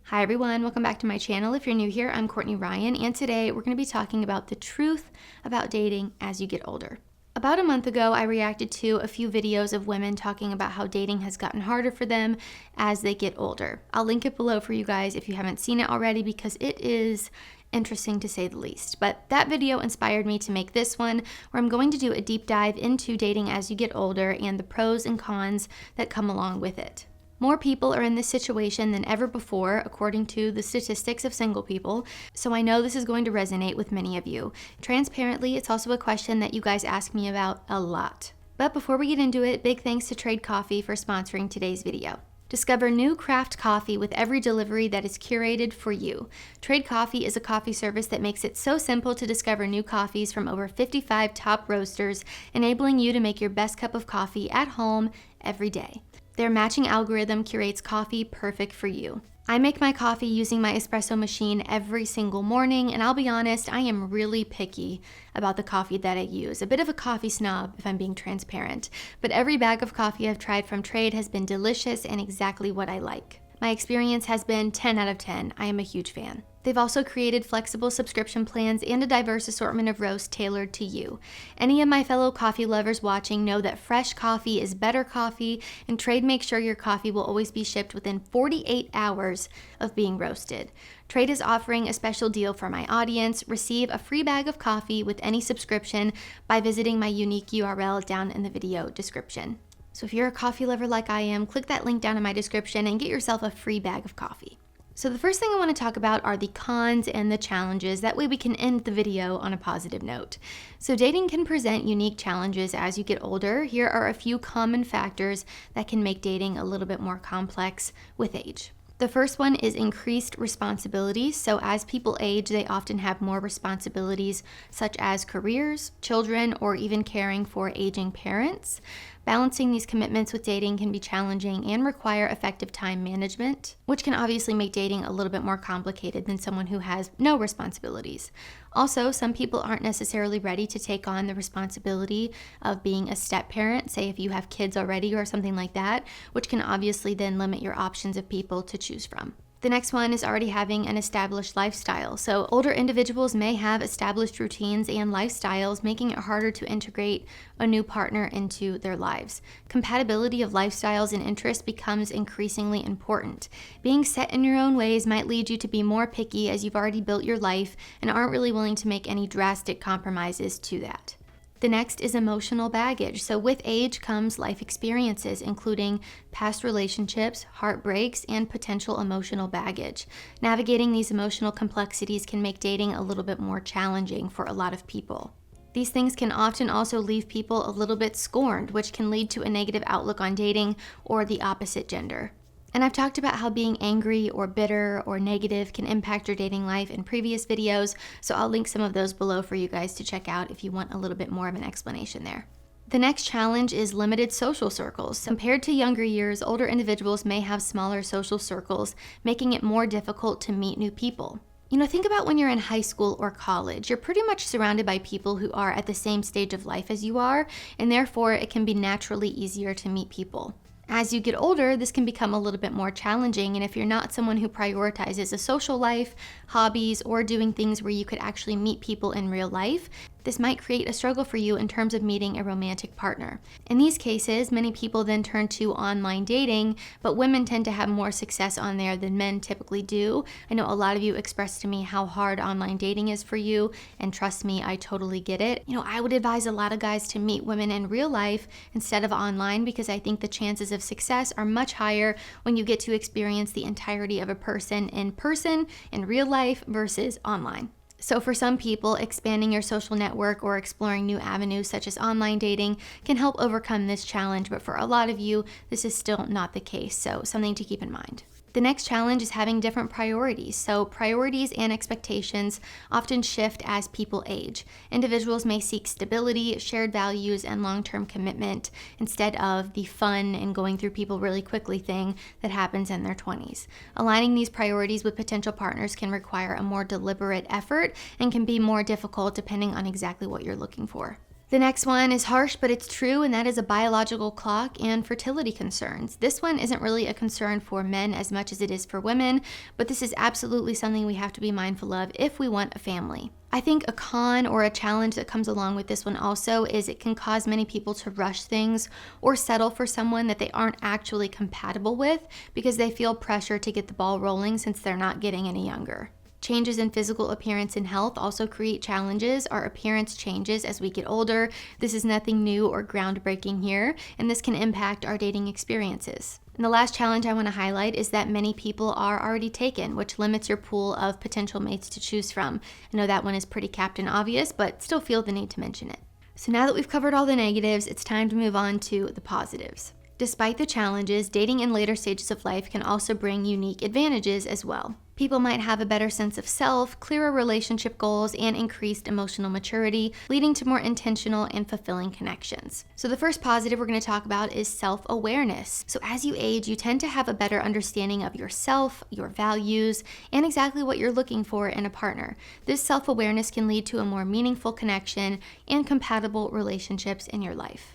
Hi everyone, welcome back to my channel. If you're new here, I'm Courtney Ryan, and today we're going to be talking about the truth about dating as you get older. About a month ago, I reacted to a few videos of women talking about how dating has gotten harder for them as they get older. I'll link it below for you guys if you haven't seen it already because it is interesting to say the least. But that video inspired me to make this one where I'm going to do a deep dive into dating as you get older and the pros and cons that come along with it. More people are in this situation than ever before, according to the statistics of single people, so I know this is going to resonate with many of you. Transparently, it's also a question that you guys ask me about a lot. But before we get into it, big thanks to Trade Coffee for sponsoring today's video. Discover new craft coffee with every delivery that is curated for you. Trade Coffee is a coffee service that makes it so simple to discover new coffees from over 55 top roasters, enabling you to make your best cup of coffee at home every day. Their matching algorithm curates coffee perfect for you. I make my coffee using my espresso machine every single morning, and I'll be honest, I am really picky about the coffee that I use. A bit of a coffee snob, if I'm being transparent. But every bag of coffee I've tried from Trade has been delicious and exactly what I like. My experience has been 10 out of 10. I am a huge fan. They've also created flexible subscription plans and a diverse assortment of roasts tailored to you. Any of my fellow coffee lovers watching know that fresh coffee is better coffee, and Trade makes sure your coffee will always be shipped within 48 hours of being roasted. Trade is offering a special deal for my audience. Receive a free bag of coffee with any subscription by visiting my unique URL down in the video description. So if you're a coffee lover like I am, click that link down in my description and get yourself a free bag of coffee. So the first thing I want to talk about are the cons and the challenges. That way we can end the video on a positive note. So dating can present unique challenges as you get older. Here are a few common factors that can make dating a little bit more complex with age. The first one is increased responsibilities. So as people age, they often have more responsibilities such as careers, children, or even caring for aging parents. Balancing these commitments with dating can be challenging and require effective time management, which can obviously make dating a little bit more complicated than someone who has no responsibilities. Also, some people aren't necessarily ready to take on the responsibility of being a step parent, say if you have kids already or something like that, which can obviously then limit your options of people to choose from. The next one is already having an established lifestyle. So older individuals may have established routines and lifestyles, making it harder to integrate a new partner into their lives. Compatibility of lifestyles and interests becomes increasingly important. Being set in your own ways might lead you to be more picky as you've already built your life and aren't really willing to make any drastic compromises to that. The next is emotional baggage. So with age comes life experiences, including past relationships, heartbreaks, and potential emotional baggage. Navigating these emotional complexities can make dating a little bit more challenging for a lot of people. These things can often also leave people a little bit scorned, which can lead to a negative outlook on dating or the opposite gender. And I've talked about how being angry or bitter or negative can impact your dating life in previous videos, so I'll link some of those below for you guys to check out if you want a little bit more of an explanation there. The next challenge is limited social circles. Compared to younger years, older individuals may have smaller social circles, making it more difficult to meet new people. Think about when you're in high school or college. You're pretty much surrounded by people who are at the same stage of life as you are, and therefore it can be naturally easier to meet people. As you get older, this can become a little bit more challenging, and if you're not someone who prioritizes a social life, hobbies, or doing things where you could actually meet people in real life, this might create a struggle for you in terms of meeting a romantic partner. In these cases, many people then turn to online dating, but women tend to have more success on there than men typically do. I know a lot of you expressed to me how hard online dating is for you, and trust me, I totally get it. I would advise a lot of guys to meet women in real life instead of online because I think the chances of success are much higher when you get to experience the entirety of a person in real life versus online. So for some people, expanding your social network or exploring new avenues such as online dating can help overcome this challenge, but for a lot of you, this is still not the case, so something to keep in mind. The next challenge is having different priorities. So priorities and expectations often shift as people age. Individuals may seek stability, shared values, and long-term commitment instead of the fun and going through people really quickly thing that happens in their 20s. Aligning these priorities with potential partners can require a more deliberate effort and can be more difficult depending on exactly what you're looking for. The next one is harsh, but it's true, and that is a biological clock and fertility concerns. This one isn't really a concern for men as much as it is for women, but this is absolutely something we have to be mindful of if we want a family. I think a con or a challenge that comes along with this one also is it can cause many people to rush things or settle for someone that they aren't actually compatible with because they feel pressure to get the ball rolling since they're not getting any younger. Changes in physical appearance and health also create challenges. Our appearance changes as we get older. This is nothing new or groundbreaking here, and this can impact our dating experiences. And the last challenge I want to highlight is that many people are already taken, which limits your pool of potential mates to choose from. I know that one is pretty captain obvious, but still feel the need to mention it. So now that we've covered all the negatives, it's time to move on to the positives. Despite the challenges, dating in later stages of life can also bring unique advantages as well. People might have a better sense of self, clearer relationship goals, and increased emotional maturity, leading to more intentional and fulfilling connections. So the first positive we're going to talk about is self-awareness. So as you age, you tend to have a better understanding of yourself, your values, and exactly what you're looking for in a partner. This self-awareness can lead to a more meaningful connection and compatible relationships in your life.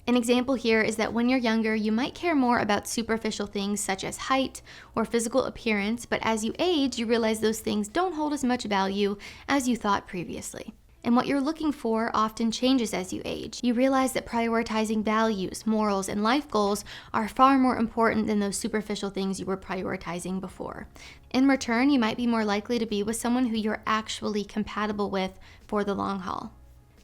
An example here is that when you're younger, you might care more about superficial things such as height or physical appearance, but as you age, you realize those things don't hold as much value as you thought previously. And what you're looking for often changes as you age. You realize that prioritizing values, morals, and life goals are far more important than those superficial things you were prioritizing before. In return, you might be more likely to be with someone who you're actually compatible with for the long haul.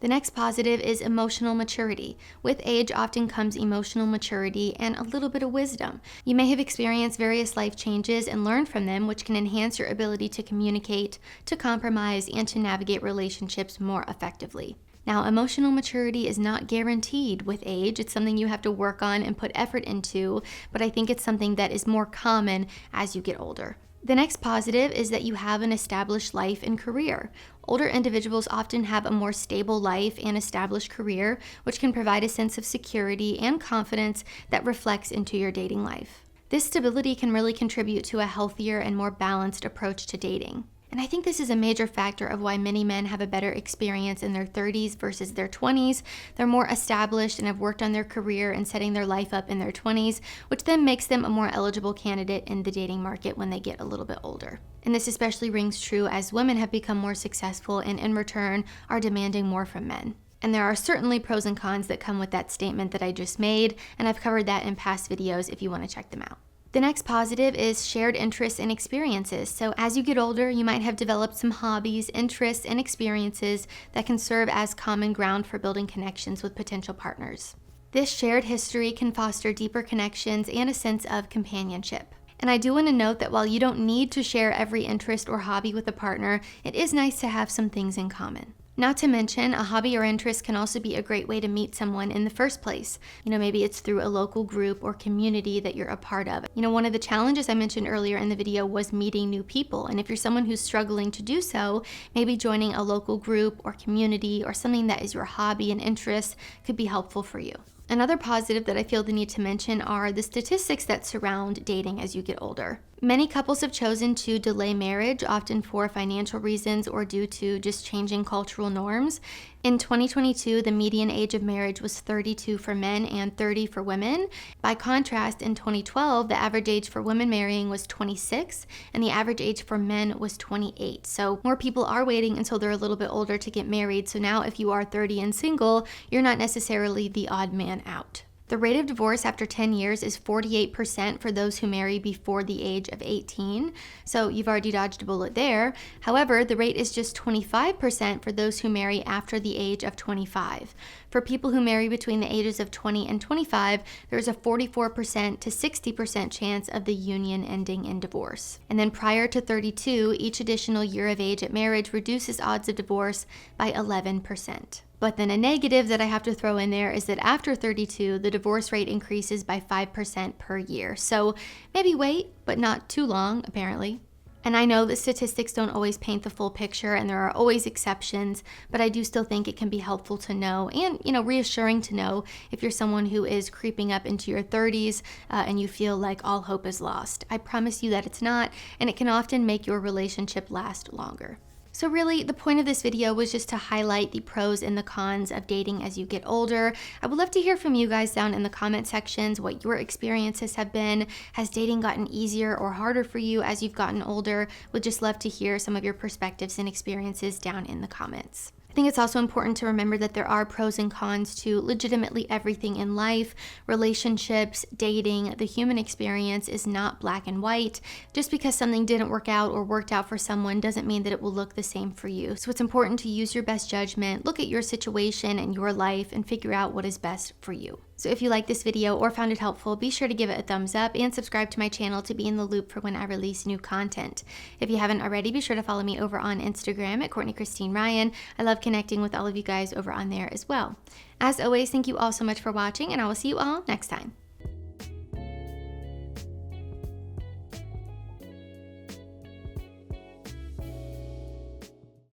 The next positive is emotional maturity. With age often comes emotional maturity and a little bit of wisdom. You may have experienced various life changes and learned from them, which can enhance your ability to communicate, to compromise, and to navigate relationships more effectively. Now, emotional maturity is not guaranteed with age. It's something you have to work on and put effort into, but I think it's something that is more common as you get older. The next positive is that you have an established life and career. Older individuals often have a more stable life and established career, which can provide a sense of security and confidence that reflects into your dating life. This stability can really contribute to a healthier and more balanced approach to dating. And I think this is a major factor of why many men have a better experience in their 30s versus their 20s. They're more established and have worked on their career and setting their life up in their 20s, which then makes them a more eligible candidate in the dating market when they get a little bit older. And this especially rings true as women have become more successful and in return are demanding more from men. And there are certainly pros and cons that come with that statement that I just made, and I've covered that in past videos if you want to check them out. The next positive is shared interests and experiences. So as you get older, you might have developed some hobbies, interests, and experiences that can serve as common ground for building connections with potential partners. This shared history can foster deeper connections and a sense of companionship. And I do want to note that while you don't need to share every interest or hobby with a partner, it is nice to have some things in common. Not to mention, a hobby or interest can also be a great way to meet someone in the first place. Maybe it's through a local group or community that you're a part of. One of the challenges I mentioned earlier in the video was meeting new people. And if you're someone who's struggling to do so, maybe joining a local group or community or something that is your hobby and interest could be helpful for you. Another positive that I feel the need to mention are the statistics that surround dating as you get older. Many couples have chosen to delay marriage, often for financial reasons or due to just changing cultural norms. In 2022, the median age of marriage was 32 for men and 30 for women. By contrast, in 2012, the average age for women marrying was 26, and the average age for men was 28. So more people are waiting until they're a little bit older to get married. So now if you are 30 and single, you're not necessarily the odd man out. The rate of divorce after 10 years is 48% for those who marry before the age of 18, so you've already dodged a bullet there. However, the rate is just 25% for those who marry after the age of 25. For people who marry between the ages of 20 and 25, there's a 44% to 60% chance of the union ending in divorce. And then prior to 32, each additional year of age at marriage reduces odds of divorce by 11%. But then a negative that I have to throw in there is that after 32, the divorce rate increases by 5% per year. So maybe wait, but not too long, apparently. And I know that statistics don't always paint the full picture and there are always exceptions, but I do still think it can be helpful to know and, reassuring to know if you're someone who is creeping up into your 30s and you feel like all hope is lost. I promise you that it's not, and it can often make your relationship last longer. So really, the point of this video was just to highlight the pros and the cons of dating as you get older. I would love to hear from you guys down in the comment sections what your experiences have been. Has dating gotten easier or harder for you as you've gotten older? Would just love to hear some of your perspectives and experiences down in the comments. I think it's also important to remember that there are pros and cons to legitimately everything in life. Relationships, dating, the human experience is not black and white. Just because something didn't work out or worked out for someone doesn't mean that it will look the same for you. So it's important to use your best judgment, look at your situation and your life, and figure out what is best for you. So if you like this video or found it helpful, be sure to give it a thumbs up and subscribe to my channel to be in the loop for when I release new content. If you haven't already, be sure to follow me over on Instagram at Courtney Christine Ryan. I love connecting with all of you guys over on there as well. As always, thank you all so much for watching, and I will see you all next time.